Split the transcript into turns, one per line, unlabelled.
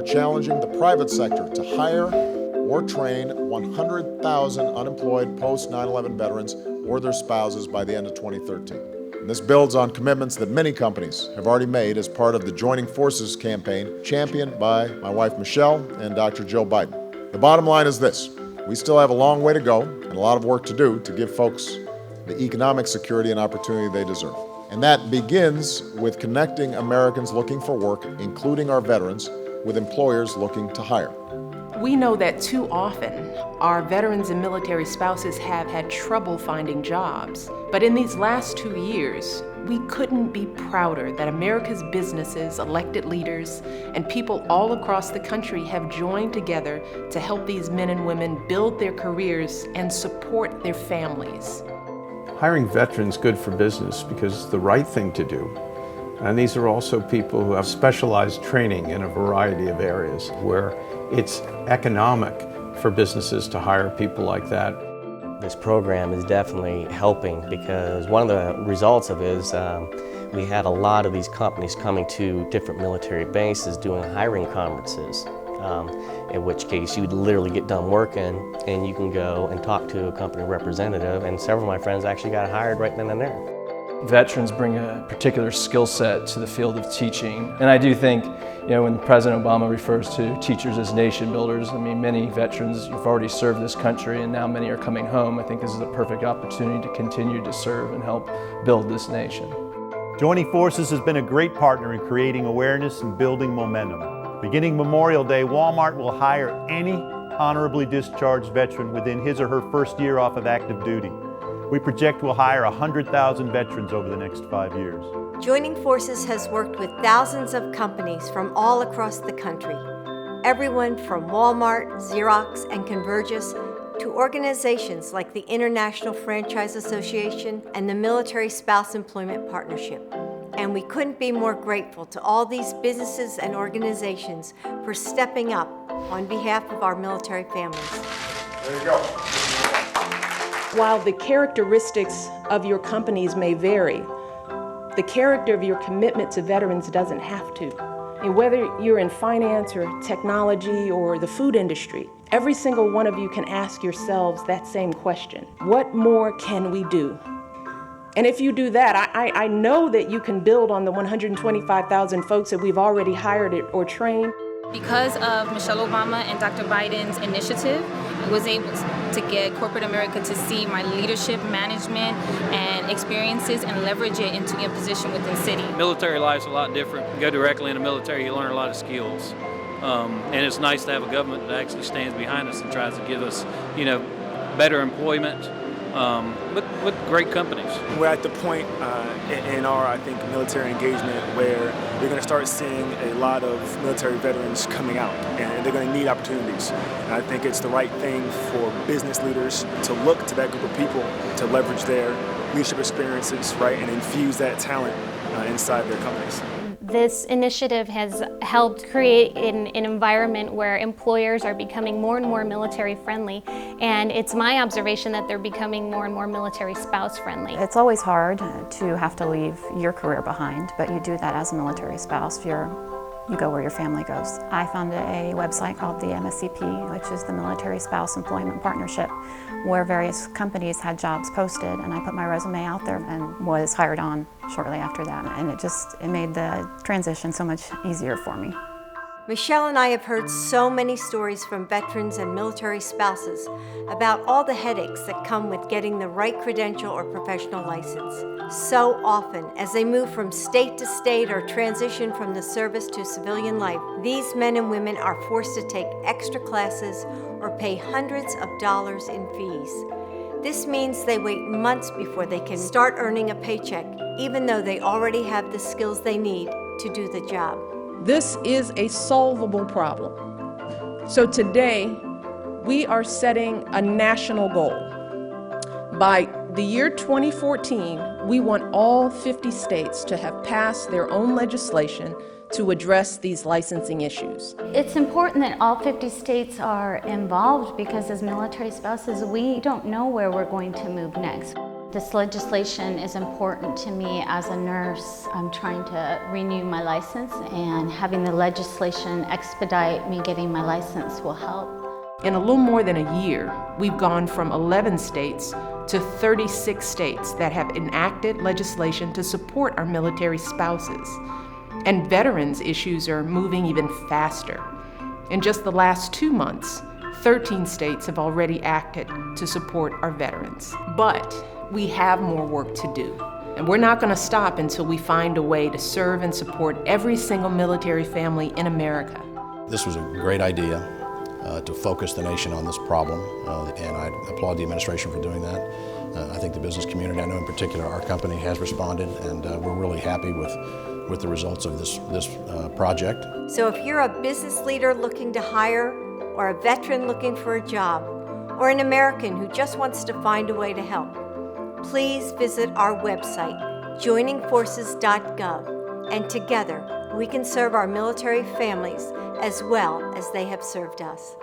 challenging the private sector to hire or train 100,000 unemployed post-9/11 veterans or their spouses by the end of 2013. And this builds on commitments that many companies have already made as part of the Joining Forces campaign championed by my wife Michelle and Dr. Jill Biden. The bottom line is this: we still have a long way to go and a lot of work to do to give folks the economic security and opportunity they deserve. And that begins with connecting Americans looking for work, including our veterans, with employers looking to hire.
We know that too often our veterans and military spouses have had trouble finding jobs. But in these last 2 years, we couldn't be prouder that America's businesses, elected leaders, and people all across the country have joined together to help these men and women build their careers and support their families.
Hiring veterans is good for business because it's the right thing to do. And these are also people who have specialized training in a variety of areas where it's economic for businesses to hire people like that.
This program is definitely helping because one of the results of it is we had a lot of these companies coming to different military bases doing hiring conferences. In which case you'd literally get done working and you can go and talk to a company representative, and several of my friends actually got hired right then and there.
Veterans bring a particular skill set to the field of teaching. And I do think, when President Obama refers to teachers as nation builders, I mean, many veterans have already served this country and now many are coming home. I think this is a perfect opportunity to continue to serve and help build this nation.
Joining Forces has been a great partner in creating awareness and building momentum. Beginning Memorial Day, Walmart will hire any honorably discharged veteran within his or her first year off of active duty. We project we'll hire 100,000 veterans over the next 5 years.
Joining Forces has worked with thousands of companies from all across the country. Everyone from Walmart, Xerox, and Convergys to organizations like the International Franchise Association and the Military Spouse Employment Partnership. And we couldn't be more grateful to all these businesses and organizations for stepping up on behalf of our military families.
There you go.
While the characteristics of your companies may vary, the character of your commitment to veterans doesn't have to. And whether you're in finance or technology or the food industry, every single one of you can ask yourselves that same question. What more can we do? And if you do that, I know that you can build on the 125,000 folks that we've already hired or trained.
Because of Michelle Obama and Dr. Biden's initiative, I was able to get corporate America to see my leadership, management, and experiences and leverage it into a position within city.
Military life's a lot different. You go directly in the military, you learn a lot of skills. And it's nice to have a government that actually stands behind us and tries to give us, better employment, with great companies.
We're at the point in our, I think, military engagement where we're going to start seeing a lot of military veterans coming out, and they're going to need opportunities. And I think it's the right thing for business leaders to look to that group of people to leverage their leadership experiences, right, and infuse that talent inside their companies.
This initiative has helped create an environment where employers are becoming more and more military friendly, and it's my observation that they're becoming more and more military spouse friendly.
It's always hard to have to leave your career behind, but you do that as a military spouse. You go where your family goes. I found a website called the MSCP, which is the Military Spouse Employment Partnership, where various companies had jobs posted, and I put my resume out there and was hired on shortly after that. And it made the transition so much easier for me.
Michelle and I have heard so many stories from veterans and military spouses about all the headaches that come with getting the right credential or professional license. So often, as they move from state to state or transition from the service to civilian life, these men and women are forced to take extra classes or pay hundreds of dollars in fees. This means they wait months before they can start earning a paycheck, even though they already have the skills they need to do the job.
This is a solvable problem. So today, we are setting a national goal. By the year 2014, we want all 50 states to have passed their own legislation to address these licensing issues.
It's important that all 50 states are involved because as military spouses, we don't know where we're going to move next.
This legislation is important to me as a nurse. I'm trying to renew my license, and having the legislation expedite me getting my license will help.
In a little more than a year, we've gone from 11 states to 36 states that have enacted legislation to support our military spouses. And veterans issues are moving even faster. In just the last 2 months, 13 states have already acted to support our veterans. But we have more work to do. And we're not going to stop until we find a way to serve and support every single military family in America.
This was a great idea to focus the nation on this problem, and I applaud the administration for doing that. I think the business community, I know in particular our company, has responded, and we're really happy with the results of this project.
So if you're a business leader looking to hire, or a veteran looking for a job, or an American who just wants to find a way to help, please visit our website, joiningforces.gov, and together we can serve our military families as well as they have served us.